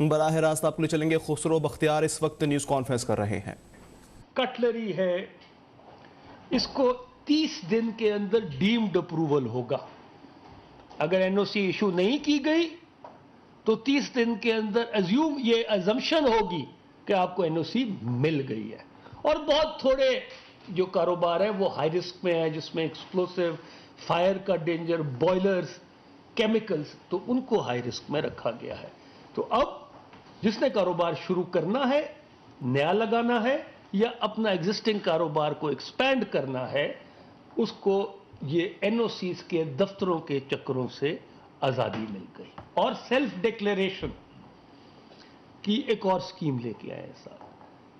براہ راست آپ کو لے چلیں گے، خسرو بختیار اس وقت نیوز کانفرنس کر رہے ہیں۔ کٹلری ہے، اس کو 30 دن کے اندر ڈیمڈ اپروول ہوگا۔ اگر این او سی ایشو نہیں کی گئی تو 30 دن کے اندر یہ ازمپشن ہوگی کہ آپ کو این او سی مل گئی ہے۔ اور بہت تھوڑے جو کاروبار ہیں وہ ہائی رسک میں ہیں، جس میں ایکسپلوسیو، فائر کا ڈینجر، بوائلرز، کیمیکلز، تو ان کو ہائی رسک میں رکھا گیا ہے۔ تو اب جس نے کاروبار شروع کرنا ہے، نیا لگانا ہے یا اپنا ایگزسٹنگ کاروبار کو ایکسپینڈ کرنا ہے، اس کو یہ این او سیز کے دفتروں کے چکروں سے آزادی مل گئی۔ اور سیلف ڈکلیریشن کی ایک اور سکیم لے کے آئے صاحب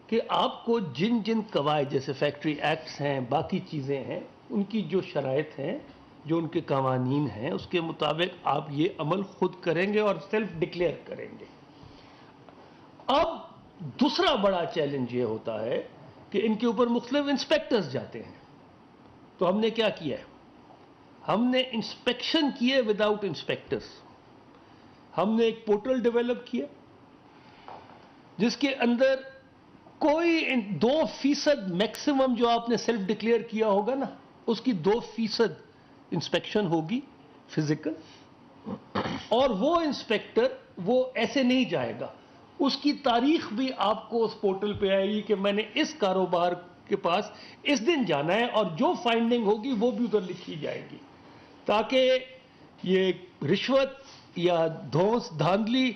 کہ آپ کو جن جن قواعد، جیسے فیکٹری ایکٹس ہیں، باقی چیزیں ہیں، ان کی جو شرائط ہیں، جو ان کے قوانین ہیں، اس کے مطابق آپ یہ عمل خود کریں گے اور سیلف ڈکلیئر کریں گے۔ اب دوسرا بڑا چیلنج یہ ہوتا ہے کہ ان کے اوپر مختلف انسپیکٹرز جاتے ہیں۔ تو ہم نے کیا کیا ہے؟ ہم نے انسپیکشن کیے وداؤٹ انسپیکٹرز۔ ہم نے ایک پورٹل ڈیولپ کیا جس کے اندر کوئی 2% میکسیمم جو آپ نے سیلف ڈکلیئر کیا ہوگا نا، اس کی 2% انسپیکشن ہوگی فزیکل، اور وہ انسپیکٹر وہ ایسے نہیں جائے گا، اس کی تاریخ بھی آپ کو اس پورٹل پہ آئے گی کہ میں نے اس کاروبار کے پاس اس دن جانا ہے، اور جو فائنڈنگ ہوگی وہ بھی ادھر لکھی جائے گی، تاکہ یہ رشوت یا دھوس دھاندلی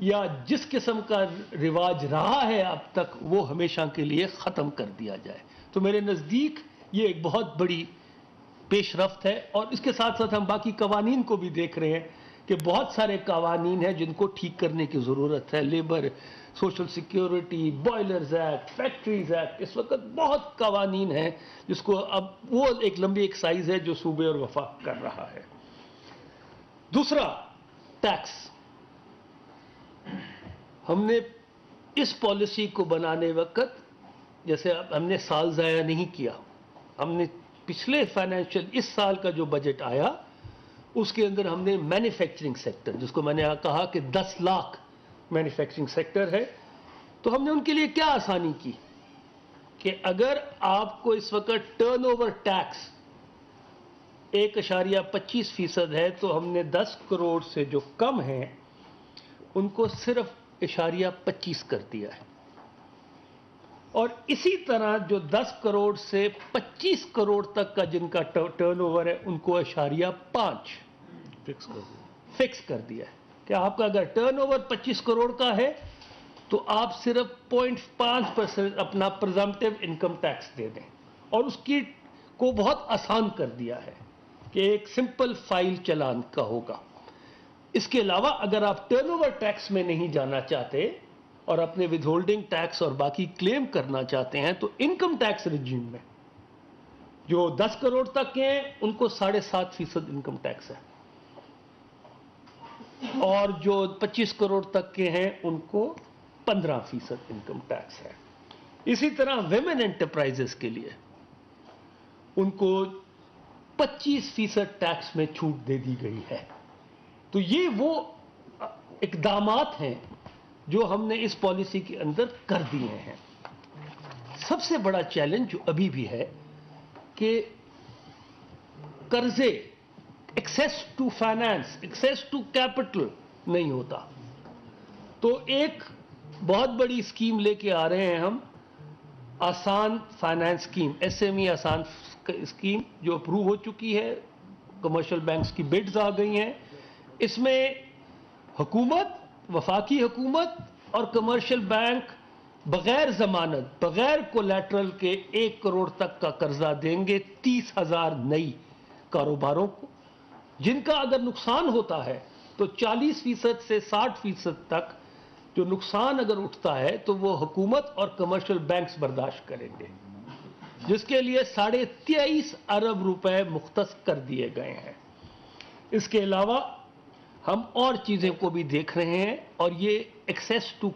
یا جس قسم کا رواج رہا ہے اب تک، وہ ہمیشہ کے لیے ختم کر دیا جائے۔ تو میرے نزدیک یہ ایک بہت بڑی پیش رفت ہے، اور اس کے ساتھ ساتھ ہم باقی قوانین کو بھی دیکھ رہے ہیں کہ بہت سارے قوانین ہیں جن کو ٹھیک کرنے کی ضرورت ہے۔ Labour, social security, boilers act, factories act, اس وقت بہت قوانین ہیں جس کو اب وہ ایک لمبی ایکسرسائز ہے جو صوبے اور وفاق کر رہا ہے۔ دوسرا، ٹیکس۔ ہم نے اس پالیسی کو بنانے وقت، جیسے ہم نے سال ضائع نہیں کیا، ہم نے پچھلے فائنینشیل اس سال کا جو بجٹ آیا اس کے اندر ہم نے مینوفیکچرنگ سیکٹر، جس کو میں نے کہا کہ 10 لاکھ مینوفیکچرنگ سیکٹر ہے، تو ہم نے ان کے لیے کیا آسانی کی کہ اگر آپ کو اس وقت ٹرن اوور ٹیکس 1.25% ہے، تو ہم نے 10 کروڑ سے جو کم ہیں ان کو صرف 0.25 کر دیا ہے، اور اسی طرح جو 10 کروڑ سے 25 کروڑ تک کا جن کا ٹرن اوور ہے ان کو 0.5 فکس کر دیا ہے کہ آپ کا اگر ٹرن اوور 25 کروڑ کا ہے تو آپ صرف 0.5% اپنا پرزمپٹیو انکم ٹیکس دے دیں، اور اس کی کو بہت آسان کر دیا ہے کہ ایک سمپل فائل چلان کا ہوگا۔ اس کے علاوہ اگر آپ ٹرن اوور ٹیکس میں نہیں جانا چاہتے اور اپنے ود ہولڈنگ ٹیکس اور باقی کلیم کرنا چاہتے ہیں، تو انکم ٹیکس رجیم میں جو 10 کروڑ تک کے ہیں ان کو 7.5% انکم ٹیکس ہے، اور جو 25 کروڑ تک کے ہیں ان کو 15% انکم ٹیکس ہے۔ اسی طرح ویمن انٹرپرائزز کے لیے ان کو 25% ٹیکس میں چھوٹ دے دی گئی ہے۔ تو یہ وہ اقدامات ہیں جو ہم نے اس پالیسی کے اندر کر دیے ہیں۔ سب سے بڑا چیلنج جو ابھی بھی ہے کہ قرضے، access to finance, access to capital نہیں ہوتا۔ تو ایک بہت بڑی اسکیم لے کے آ رہے ہیں ہم، آسان finance scheme, S M E آسان اسکیم، جو اپروو ہو چکی ہے، کمرشل بینکس کی بڈز آ گئی ہیں۔ اس میں حکومت، وفاقی حکومت اور کمرشل بینک بغیر ضمانت، بغیر کولیٹرل کے 1 کروڑ تک کا قرضہ دیں گے 30,000 نئی کاروباروں کو، جن کا اگر نقصان ہوتا ہے تو 40% سے 60% تک جو نقصان اگر اٹھتا ہے تو وہ حکومت اور کمرشل بینکس برداشت کریں گے، جس کے لیے 23.5 ارب روپے مختص کر دیے گئے ہیں۔ اس کے علاوہ ہم اور چیزیں کو بھی دیکھ رہے ہیں، اور یہ access to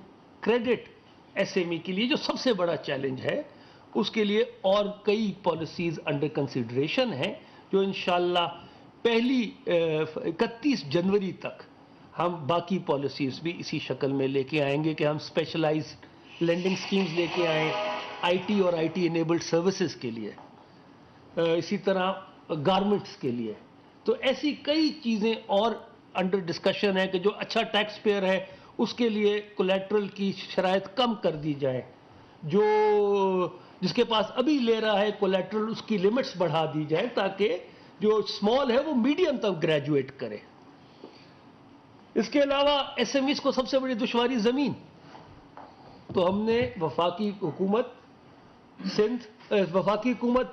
credit S M E کے لیے جو سب سے بڑا چیلنج ہے، اس کے لیے اور کئی پالیسیز انڈر کنسیڈریشن ہیں جو انشاءاللہ 31 جنوری تک ہم باقی پالیسیز بھی اسی شکل میں لے کے آئیں گے کہ ہم اسپیشلائز لینڈنگ سکیمز لے کے آئیں آئی ٹی اور آئی ٹی انیبلڈ سروسز کے لیے، اسی طرح گارمنٹس کے لیے. تو ایسی کئی چیزیں اور انڈر ڈسکشن ہے کہ جو اچھا ٹیکس پیئر ہے اس کے لیے کولیٹرل کی شرائط کم کر دی جائے، جس کے پاس ابھی لے رہا ہے کولیٹرل اس کی لمٹس بڑھا دی جائے تاکہ جو اسمال ہے وہ میڈیم تک گریجویٹ کرے. اس کے علاوہ ایس ایم ایز کو سب سے بڑی دشواری زمین. تو ہم نے وفاقی حکومت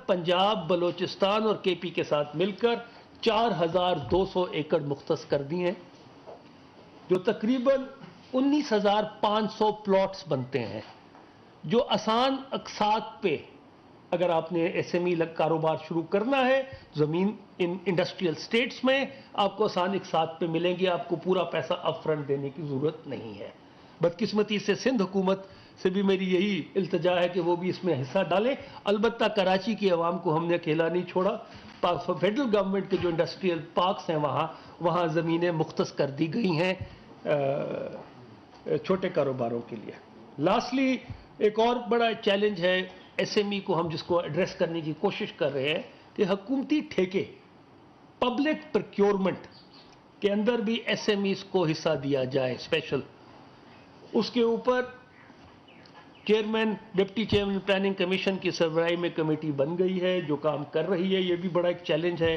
پنجاب، بلوچستان اور کے پی کے ساتھ مل کر 4200 ایکڑ مختص کر دی ہیں، جو تقریباً 19,500 پلاٹس بنتے ہیں، جو آسان اقساط پہ اگر آپ نے ایس ایم ای کاروبار شروع کرنا ہے زمین انڈسٹریل سٹیٹس میں آپ کو آسان اقساط پہ ملیں گی، آپ کو پورا پیسہ اپ فرنٹ دینے کی ضرورت نہیں ہے. بدقسمتی سے سندھ حکومت سے بھی میری یہی التجا ہے کہ وہ بھی اس میں حصہ ڈالیں. البتہ کراچی کی عوام کو ہم نے اکیلا نہیں چھوڑا، فیڈرل گورنمنٹ کے جو انڈسٹریل پارکس ہیں وہاں زمینیں مختص کر دی گئی ہیں چھوٹے کاروباروں کے لیے. لاسٹلی ایک اور بڑا چیلنج ہے ایس ایم ای کو ہم جس کو ایڈریس کرنے کی کوشش کر رہے ہیں کہ حکومتی ٹھیکے، پبلک پروکیورمنٹ کے اندر بھی ایس ایم ایز کو حصہ دیا جائے اسپیشل. اس کے اوپر chairman, deputy chairman planning commission کی سربراہی میں کمیٹی بن گئی ہے جو کام کر رہی ہے. یہ بھی بڑا ایک چیلنج ہے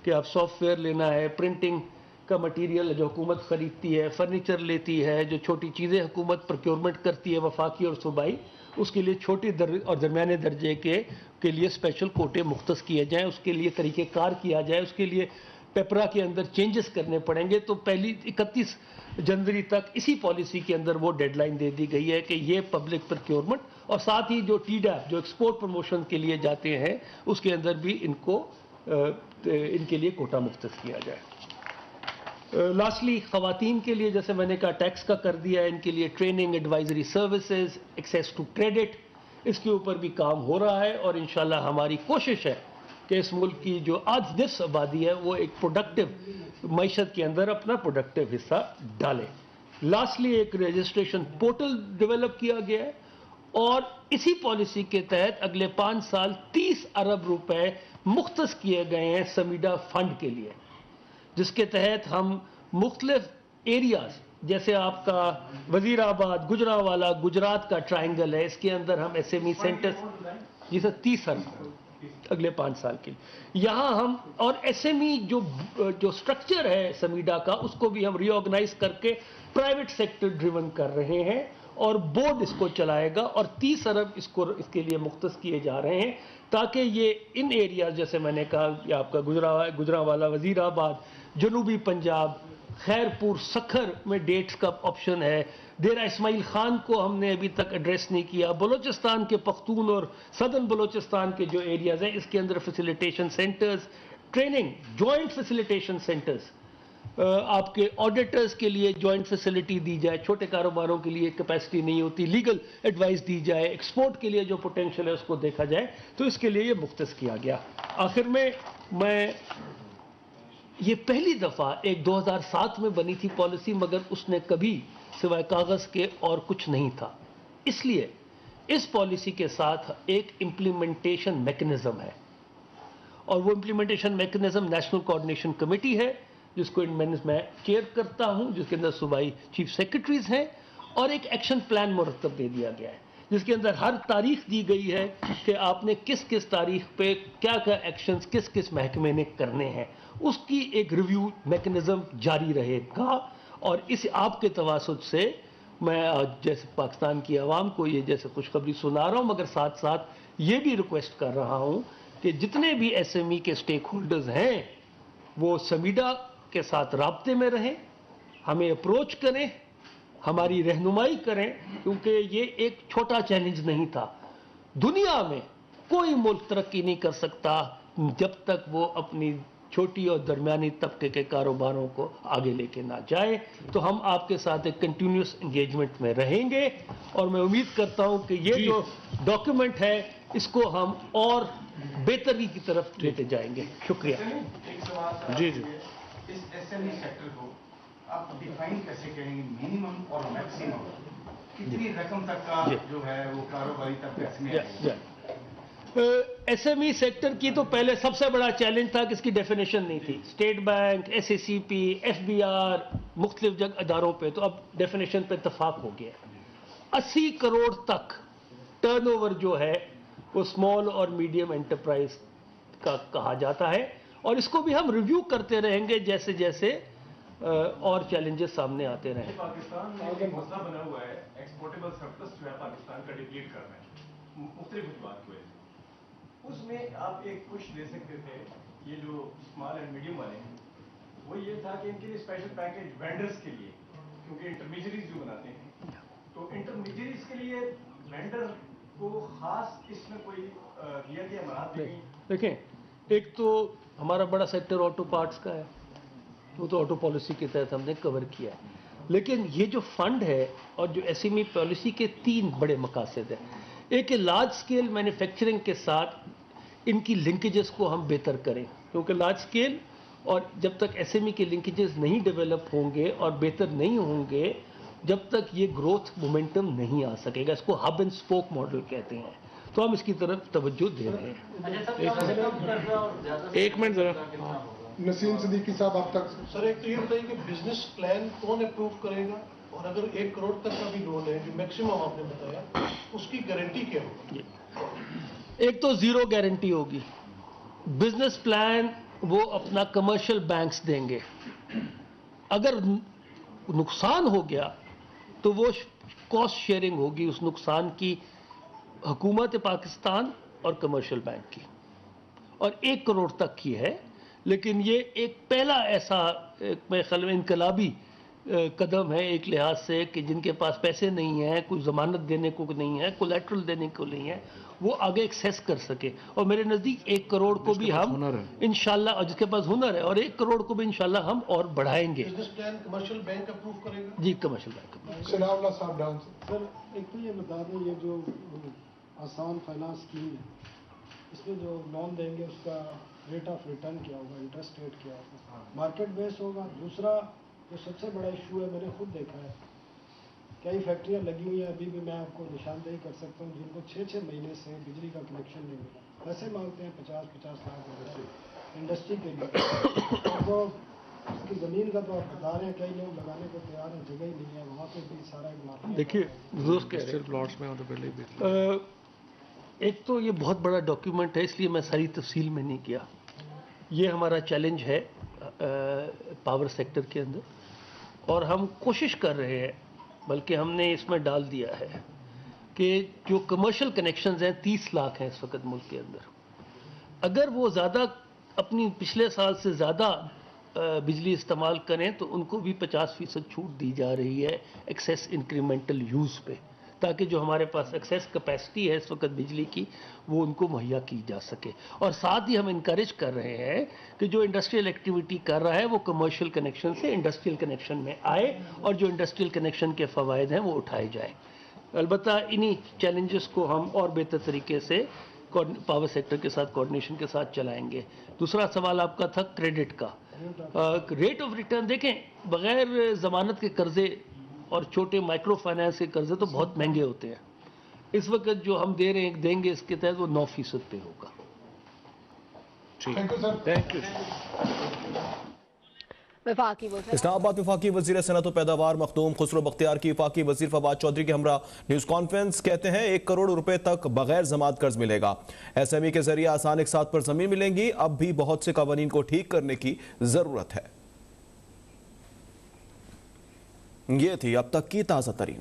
کہ اب سافٹ ویئر لینا ہے، پرنٹنگ کا مٹیریل جو حکومت خریدتی ہے، فرنیچر لیتی ہے، جو چھوٹی چیزیں حکومت پروکیورمنٹ کرتی ہے وفاقی اور صوبائی، اس کے لیے چھوٹے اور درمیانے درجے کے لیے اسپیشل کوٹے مختص کیے جائیں، اس کے لیے طریقہ کار کیا جائے، اس کے لیے پیپرا کے اندر چینجز کرنے پڑیں گے. تو پہلی 31 جنوری تک اسی پالیسی کے اندر وہ ڈیڈ لائن دے دی گئی ہے کہ یہ پبلک پروکیورمنٹ اور ساتھ ہی جو ٹی ڈیپ جو ایکسپورٹ پروموشن کے لیے جاتے ہیں اس کے اندر بھی ان کے لیے کوٹا مختص کیا جائے. لاسٹلی خواتین کے لیے جیسے میں نے کہا ٹیکس کا کر دیا ہے، ان کے لیے training, advisory services, access to credit, اس کے اوپر بھی کام ہو رہا ہے اور انشاءاللہ ہماری کوشش ہے کہ اس ملک کی جو آج نصف آبادی ہے وہ ایک پروڈکٹیو معیشت کے اندر اپنا پروڈکٹیو حصہ ڈالے. لاسٹلی ایک رجسٹریشن پورٹل ڈیولپ کیا گیا ہے اور اسی پالیسی کے تحت اگلے 5 سال 30 ارب روپے مختص کیے گئے ہیں سمیڈا فنڈ کے لیے، جس کے تحت ہم مختلف ایریاز جیسے آپ کا وزیر آباد، گجرانوالہ گجرات کا ٹرائنگل ہے، اس کے اندر ہم ایس ایم ای سینٹرز جی سر 30 ارب اگلے 5 سال کے لیے یہاں ہم اور ایس ایم ای جو سٹرکچر ہے سمیڈا کا اس کو بھی ہم ری آرگنائز کر کے پرائیویٹ سیکٹر ڈریون کر رہے ہیں اور بورڈ اس کو چلائے گا اور 30 ارب اس کے لیے مختص کیے جا رہے ہیں تاکہ یہ ان ایریاز جیسے میں نے کہا یہ آپ کا گجرانوالہ، وزیر آباد، جنوبی پنجاب، خیرپور، سکھر میں ڈیٹس کا آپشن ہے، ڈیرہ اسماعیل خان کو ہم نے ابھی تک ایڈریس نہیں کیا، بلوچستان کے پختون اور صدرن بلوچستان کے جو ایریاز ہیں اس کے اندر facilitation centres, training, joint facilitation centres, آپ کے آڈیٹرز کے لیے جوائنٹ فیسیلٹی دی جائے، چھوٹے کاروباروں کے لیے کیپیسٹی نہیں ہوتی، لیگل ایڈوائس دی جائے، ایکسپورٹ کے لیے جو پوٹینشیل ہے اس کو دیکھا جائے، تو اس کے لیے یہ مختص کیا گیا. آخر میں یہ پہلی دفعہ ایک 2007 میں بنی تھی پالیسی مگر اس نے کبھی سوائے کاغذ کے اور کچھ نہیں تھا، اس لیے اس پالیسی کے ساتھ ایک امپلیمنٹیشن میکنزم ہے اور وہ implementation mechanism national coordination committee ہے جس کو میں چیئر کرتا ہوں، جس کے اندر صوبائی چیف سیکرٹریز ہیں اور ایک ایکشن پلان مرتب دے دیا گیا ہے جس کے اندر ہر تاریخ دی گئی ہے کہ آپ نے کس کس تاریخ پہ کیا کیا ایکشنز کس کس محکمے نے کرنے ہیں، اس کی ایک ریویو میکنزم جاری رہے گا. اور اس آپ کے تواسط سے میں جیسے پاکستان کی عوام کو یہ جیسے خوشخبری سنا رہا ہوں مگر ساتھ ساتھ یہ بھی ریکویسٹ کر رہا ہوں کہ جتنے بھی ایس ایم ای کے سٹیک ہولڈرز ہیں وہ سمیڈا کے ساتھ رابطے میں رہیں، ہمیں اپروچ کریں، ہماری رہنمائی کریں کیونکہ یہ ایک چھوٹا چیلنج نہیں تھا. دنیا میں کوئی ملک ترقی نہیں کر سکتا جب تک وہ اپنی چھوٹی اور درمیانی طبقے کے کاروباروں کو آگے لے کے نہ جائے. تو ہم آپ کے ساتھ ایک کنٹینیوس انگیجمنٹ میں رہیں گے اور میں امید کرتا ہوں کہ یہ جو ڈاکیومنٹ ہے اس کو ہم اور بہتری کی طرف لیتے جائیں گے. شکریہ. جی اس ایس ایم ای سیکٹر کو آپ ڈیفائن کیسے کریں گے منیمم اور میکسیمم کتنی رقم تک کا جو ہے وہ کاروباری طبقے میں آئے گا؟ ایس ایم ای سیکٹر کی تو پہلے سب سے بڑا چیلنج تھا کہ اس کی ڈیفینیشن نہیں تھی. State Bank, S E C P, F B R, مختلف اداروں پہ تو اب ڈیفینیشن پہ اتفاق ہو گیا. 80 کروڑ تک ٹرن اوور جو ہے وہ اسمال اور میڈیم انٹرپرائز کا کہا جاتا ہے, اور اس کو بھی ہم ریویو کرتے رہیں گے جیسے جیسے اور چیلنجز سامنے آتے رہیں. پاکستان میں ایک مسئلہ بنا ہوا ہے, ایکسپورٹیبل سرپلس جو ہے پاکستان کا ڈپلیٹ کرنا ہے مختلف وجوہات کی وجہ سے. اس میں آپ ایک پش دے سکتے تھے, یہ جو اسمال اینڈ میڈیم والے ہیں وہ یہ تھا کہ ان کے لیے اسپیشل پیکیج وینڈرز کے لیے, کیونکہ انٹرمیڈیریز جو بناتے ہیں تو انٹرمیڈیریز کے لیے وینڈر کو خاص اس میں کوئی دیا گیا مراد نہیں. دیکھیں, ایک تو ہمارا بڑا سیکٹر آٹو پارٹس کا ہے, وہ تو آٹو پالیسی کے تحت ہم نے کور کیا ہے. لیکن یہ جو فنڈ ہے اور جو ایس ایم ای پالیسی کے 3 بڑے مقاصد ہیں. ایک لارج اسکیل مینوفیکچرنگ کے ساتھ ان کی لنکیجز کو ہم بہتر کریں, کیونکہ لارج اسکیل اور جب تک ایس ایم ای کے لنکیجز نہیں ڈیولپ ہوں گے اور بہتر نہیں ہوں گے جب تک یہ گروتھ مومنٹم نہیں آ سکے گا. اس کو ہب اینڈ اسپوک ماڈل کہتے ہیں, تو ہم اس کی طرف توجہ دے رہے ہیں. ایک منٹ ذرا. نسیم صدیقی صاحب آپ تک. سر ایک تو یہ بتائیے کہ بزنس پلان کون اپروو کرے گا, اور اگر 1 کروڑ تک کا بھی لون ہے جو میکسیمم آپ نے بتایا اس کی گارنٹی کیا ہوگی؟ ایک تو زیرو گارنٹی ہوگی. بزنس پلان وہ اپنا کمرشل بینکس دیں گے. اگر نقصان ہو گیا تو وہ کاسٹ شیئرنگ ہوگی اس نقصان کی حکومت پاکستان اور کمرشل بینک کی, اور 1 کروڑ تک کی ہے. لیکن یہ ایک پہلا ایسا میرے خیال میں انقلابی قدم ہے ایک لحاظ سے کہ جن کے پاس پیسے نہیں ہیں, کوئی ضمانت دینے کو نہیں ہے, کولیٹرل دینے کو نہیں ہے, وہ آگے ایکسیس کر سکے. اور میرے نزدیک 1 کروڑ کو بھی ہم انشاءاللہ, اور جس کے پاس ہنر ہے, اور 1 کروڑ کو بھی انشاءاللہ ہم اور بڑھائیں گے. Business plan commercial bank approve کرے گا؟ جی کمرشل بینک. ثناء اللہ صاحب ڈاؤن. سر ایک تو یہ بتا دیں, یہ جو آسان فائنانس اسکیم ہے اس میں جو لون دیں گے اس کا ریٹ آف ریٹرن کیا ہوگا, انٹرسٹ ریٹ کیا ہوگا, مارکیٹ بیس ہوگا. دوسرا جو سب سے بڑا ایشو ہے, میں نے خود دیکھا ہے, کئی فیکٹریاں لگی ہوئی ہیں, ابھی بھی میں آپ کو نشاندہی کر سکتا ہوں, جن کو 6 مہینے سے بجلی کا کنیکشن نہیں ملا. پیسے مانگتے ہیں 50 لاکھ انڈسٹری کے لیے. تو اس کی زمین کا تو آپ بتا رہے ہیں, کئی لوگ لگانے کو تیار ہیں, جگہ ہی نہیں ہے, وہاں پہ بھی سارا ایک مارکیٹ. دیکھیے ایک تو یہ بہت بڑا ڈاکیومنٹ ہے, اس لیے میں ساری تفصیل میں نہیں کیا. یہ ہمارا چیلنج ہے پاور سیکٹر کے اندر, اور ہم کوشش کر رہے ہیں, بلکہ ہم نے اس میں ڈال دیا ہے کہ جو کمرشل کنیکشنز ہیں 30 لاکھ ہیں اس وقت ملک کے اندر, اگر وہ زیادہ اپنی پچھلے سال سے زیادہ بجلی استعمال کریں تو ان کو بھی 50% چھوٹ دی جا رہی ہے ایکسیس انکریمنٹل یوز پہ, تاکہ جو ہمارے پاس ایکسیس کیپیسٹی ہے اس وقت بجلی کی وہ ان کو مہیا کی جا سکے. اور ساتھ ہی ہم انکریج کر رہے ہیں کہ جو انڈسٹریل ایکٹیویٹی کر رہا ہے وہ کمرشل کنیکشن سے انڈسٹریل کنیکشن میں آئے, اور جو انڈسٹریل کنیکشن کے فوائد ہیں وہ اٹھائے جائیں. البتہ انہی چیلنجز کو ہم اور بہتر طریقے سے پاور سیکٹر کے ساتھ کوآرڈینیشن کے ساتھ چلائیں گے. دوسرا سوال آپ کا تھا کریڈٹ کا. ریٹ آف ریٹرن دیکھیں, بغیر ضمانت کے قرضے اور چھوٹے مائکرو فائنانس کے قرضے تو بہت مہنگے ہوتے ہیں. اس وقت جو ہم دیں گے اس کے تحت وہ 9% پہ ہوگا. Thank you sir. Thank you. Islamabad وفاقی وزیر صنعت و پیداوار مخدوم خسرو بختیار کی وفاقی وزیر فواد چودھری کے ہمراہ نیوز کانفرنس. کہتے ہیں 1 کروڑ روپے تک بغیر ضمانت قرض ملے گا. ایس ایم ای کے ذریعے آسان اقساط پر زمین ملیں گی. اب بھی بہت سے قوانین کو ٹھیک کرنے کی ضرورت ہے. یہ تھی اب تک کی تازہ ترین